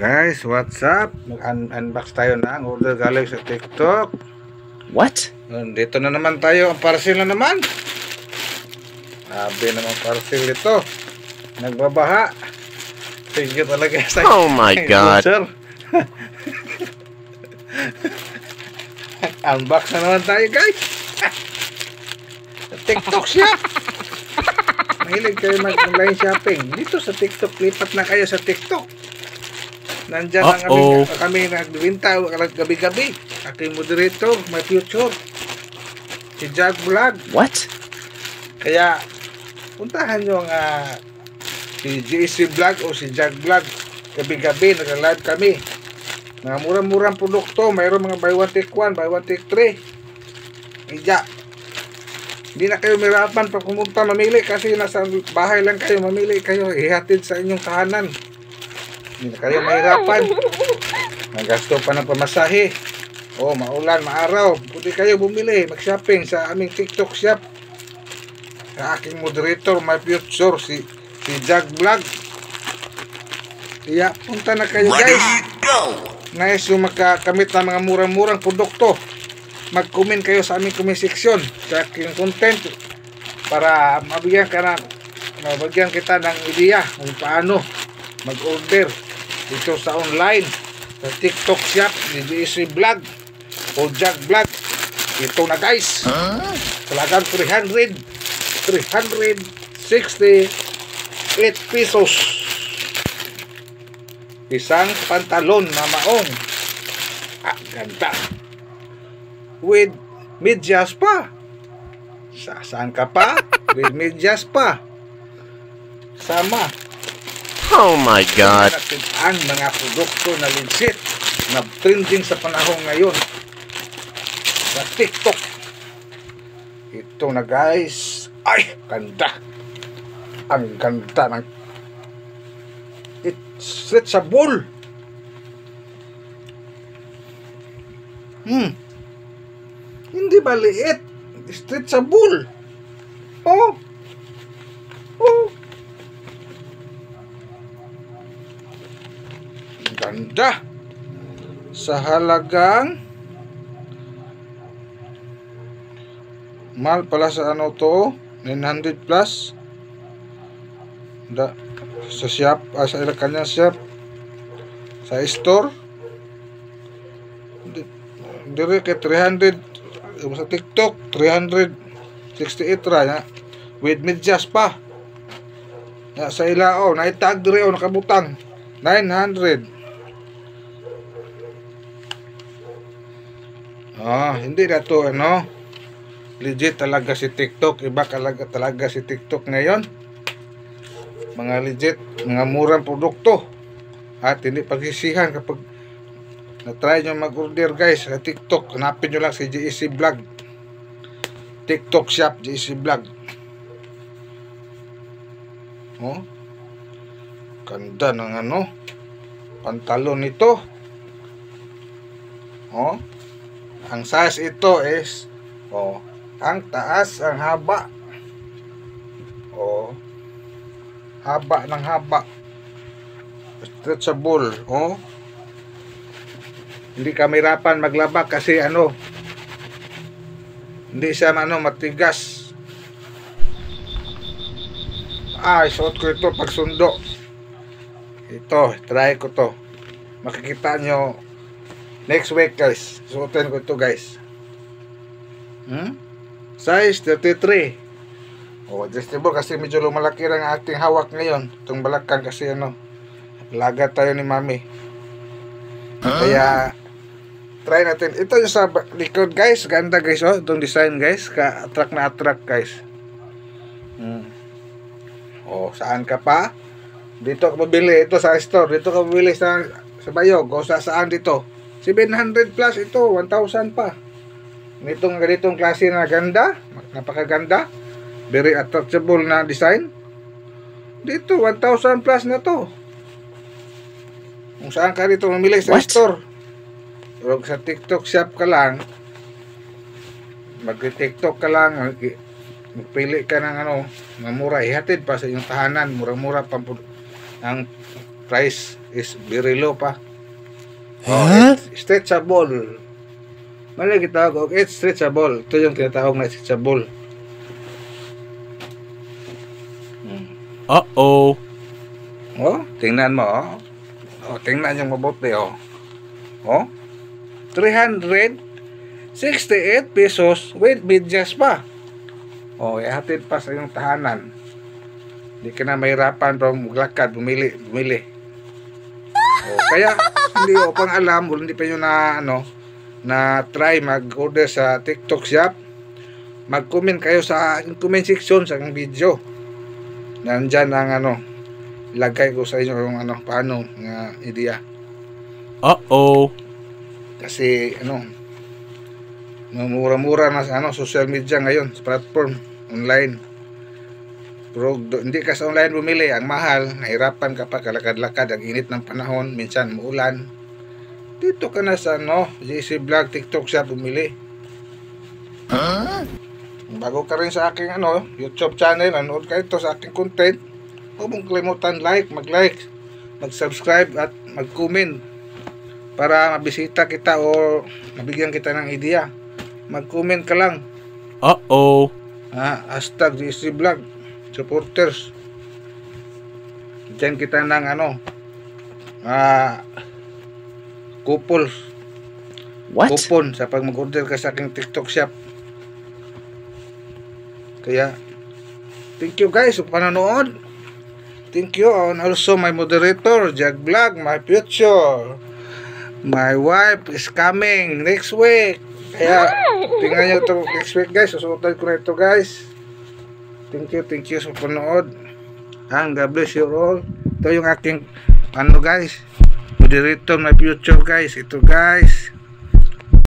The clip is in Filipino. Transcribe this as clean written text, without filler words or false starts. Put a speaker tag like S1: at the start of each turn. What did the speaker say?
S1: Guys, what's up? Mag-unbox tayo ng order galing sa TikTok.
S2: What?
S1: Dito na naman tayo. Ang parcel na naman. Sabi naman parcel ito. Nagbabaha. Sige talaga sa
S2: Oh my God.
S1: sir. Unbox na naman tayo, guys. Sa TikTok shop. Mahilig kayo mag-online shopping. Dito sa TikTok, lipat na kayo sa TikTok. Nandiyan lang kami nagbibinta gabi-gabi. Aking moderator, my future, si Jag Vlog.
S2: What?
S1: Kaya puntahan nyo si JC Vlog o si Jag Vlog. Gabi-gabi nag-live kami. Mga murang-murang produkto. Mayroon mga buy one take one, buy one take three. Iya. Hindi na kayo mirapan pag pumunta mamili kasi nasa bahay lang kayo, mamili kayo, ihatid sa inyong tahanan. Hindi na kayo mahirapan. Nagasto pa ng pamasahe. O maulan, maaraw, pwede kayo bumili, mag-shopping sa aming TikTok shop. Sa aking moderator, my future, si Jag Vlog. Kaya punta na kayo, guys. Nice yung makakamit ng mga murang-murang produkto. Mag-comment kayo sa aming comment section sa aking content para mabigyan kita ng ideya kung paano mag-order dito sa online sa TikTok shop ni JC Vlog o Jag Vlog. Ito na, guys. Talagang 368 pesos isang pantalon na maong ganda with medyas pa. Saan ka pa? With medyas pa. Sama.
S2: Oh my God.
S1: Ang mga produkto na legit na trending sa panahon ngayon sa TikTok. Ito na, guys. Ay, ganda. Ang ganda ng stretchable. Hindi ba liit? Stretchable. Oh. Ganda. Sa halagang mahal pala sa ano to, 900 plus. Sa shop, sa kanyang shop, sa store dire kay 300 sa TikTok 368 ra ya with medyas pa ya, sa ilao na itag dire o nakabutang 900. Hindi na to legit talaga si TikTok. Iba talaga si TikTok ngayon. Mga legit, mga murang produkto. At hindi pagsisihan kapag na-try nyo mag-order, guys, sa TikTok. Hanapin nyo lang si JC Vlog. TikTok shop, JC Vlog. Ganda ng pantalon nito. Ang size ito is ang taas, ang haba. Haba ng haba. Stretchable. Hindi ka mahirapan maglaba kasi hindi siya matigas. Suot ko ito pag sundo. Ito, try ko to. Makikita nyo next week, guys. Suotin ko ito, guys. Size 33. Adjustable kasi medyo lumalaki lang ang ating hawak ngayon. Itong balakang kasi laga tayo ni mami. Kaya try natin. Ito yung sa likod, guys. Ganda, guys. Itong design, guys. Ka-attract na attract, guys. Saan ka pa? Dito ka mabili. Ito sa store. Dito ka mabili sa Bayog. O saan dito? 700 plus ito. 1,000 pa. Ganitong klase na ganda. Napakaganda. Very attractable na design. Dito 1,000 plus na to. Kung saan ka dito mamili sa store. Pero sa TikTok shop ka lang, mag-TikTok ka lang, magpili ka ng mamura, ihatid pa sa iyong tahanan. Mura-mura pa ang price. is very low pa.
S2: Huh?
S1: It's stretchable. Mali kita og it's stretchable. Ito yung tinatawag na stretchable.
S2: Uh-oh.
S1: Oh, tingnan mo, oh. Oh, tingnan yung mabuti, oh. Oh, 368 pesos with medyas pa. Oh, ihatid pa sa iyong tahanan. Hindi ka na mahirapan pa maglakad, bumili. Oh, kaya hindi ko pang alam, o hindi pa nyo na try mag-order sa TikTok shop. Mag-comment kayo sa comment section sa aking video. Nandyan ang lagay ko sa inyo yung paano nga idea.
S2: Uh-oh.
S1: Kasi mura-mura na sa social media ngayon, sa platform online. Pero hindi ka sa online bumili, ang mahal, nahirapan ka pa kalakad-lakad, ang init ng panahon, minsan muulan. Dito ka na sa JC Vlog TikTok shop bumili. Bago ka rin sa aking YouTube channel, nanood ka ito sa aking content. Huwag mong kalimutan mag-like, mag-subscribe at mag-comment para mabisita kita o mabigyan kita ng idea. Mag-comment ka lang.
S2: Uh-oh.
S1: Hashtag JC Vlog supporters. Diyan kita ng
S2: What?
S1: coupon sa pag mag-order ka sa aking TikTok shop. Kaya thank you guys sa panonood. Thank you, and also my moderator, Jag Vlog, my future. My wife is coming next week. Kaya, tingnan nyo ito next week guys. Susuotan ko na ito guys. Thank you sa panonood. And God bless you all. Ito yung aking, guys, moderator, my future guys. Ito guys.